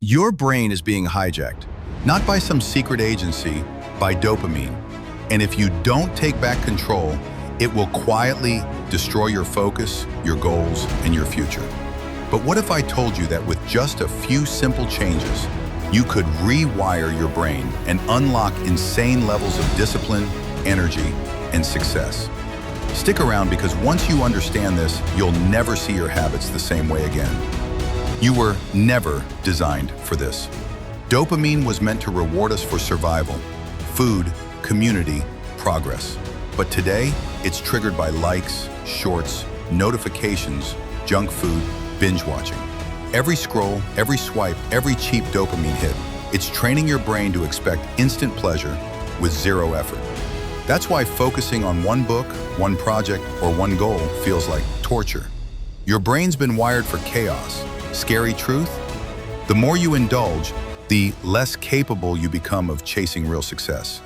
Your brain is being hijacked, not by some secret agency, by dopamine. And if you don't take back control, it will quietly destroy your focus, your goals, and your future. But what if I told you that with just a few simple changes, you could rewire your brain and unlock insane levels of discipline, energy, and success? Stick around, because once you understand this, you'll never see your habits the same way again. You were never designed for this. Dopamine was meant to reward us for survival, food, community, progress. But today, it's triggered by likes, shorts, notifications, junk food, binge watching. Every scroll, every swipe, every cheap dopamine hit, it's training your brain to expect instant pleasure with zero effort. That's why focusing on one book, one project, or one goal feels like torture. Your brain's been wired for chaos. Scary truth? The more you indulge, the less capable you become of chasing real success.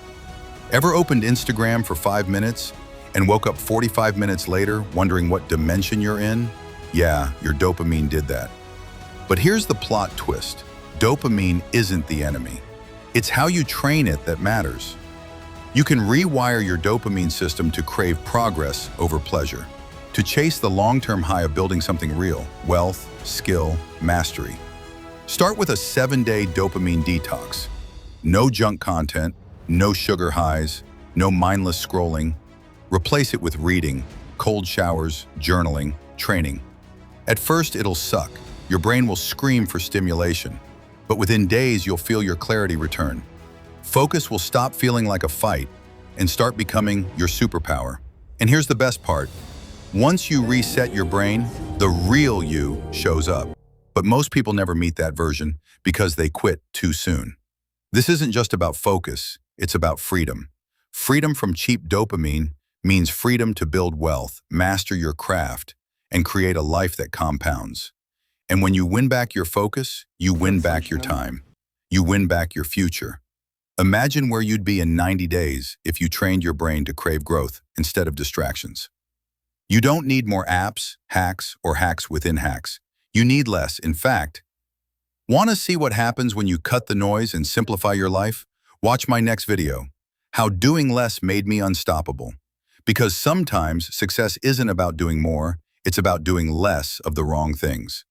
Ever opened Instagram for 5 minutes and woke up 45 minutes later wondering what dimension you're in? Yeah, your dopamine did that. But here's the plot twist. Dopamine isn't the enemy. It's how you train it that matters. You can rewire your dopamine system to crave progress over pleasure, to chase the long-term high of building something real: wealth, skill, mastery. Start with a 7-day dopamine detox. No junk content, no sugar highs, no mindless scrolling. Replace it with reading, cold showers, journaling, training. At first, it'll suck. Your brain will scream for stimulation. But within days, you'll feel your clarity return. Focus will stop feeling like a fight and start becoming your superpower. And here's the best part. Once you reset your brain, the real you shows up. But most people never meet that version because they quit too soon. This isn't just about focus, it's about freedom. Freedom from cheap dopamine means freedom to build wealth, master your craft, and create a life that compounds. And when you win back your focus, you win back your time. You win back your future. Imagine where you'd be in 90 days if you trained your brain to crave growth instead of distractions. You don't need more apps, hacks, or hacks within hacks. You need less. In fact, want to see what happens when you cut the noise and simplify your life? Watch my next video, How Doing Less Made Me Unstoppable. Because sometimes success isn't about doing more, it's about doing less of the wrong things.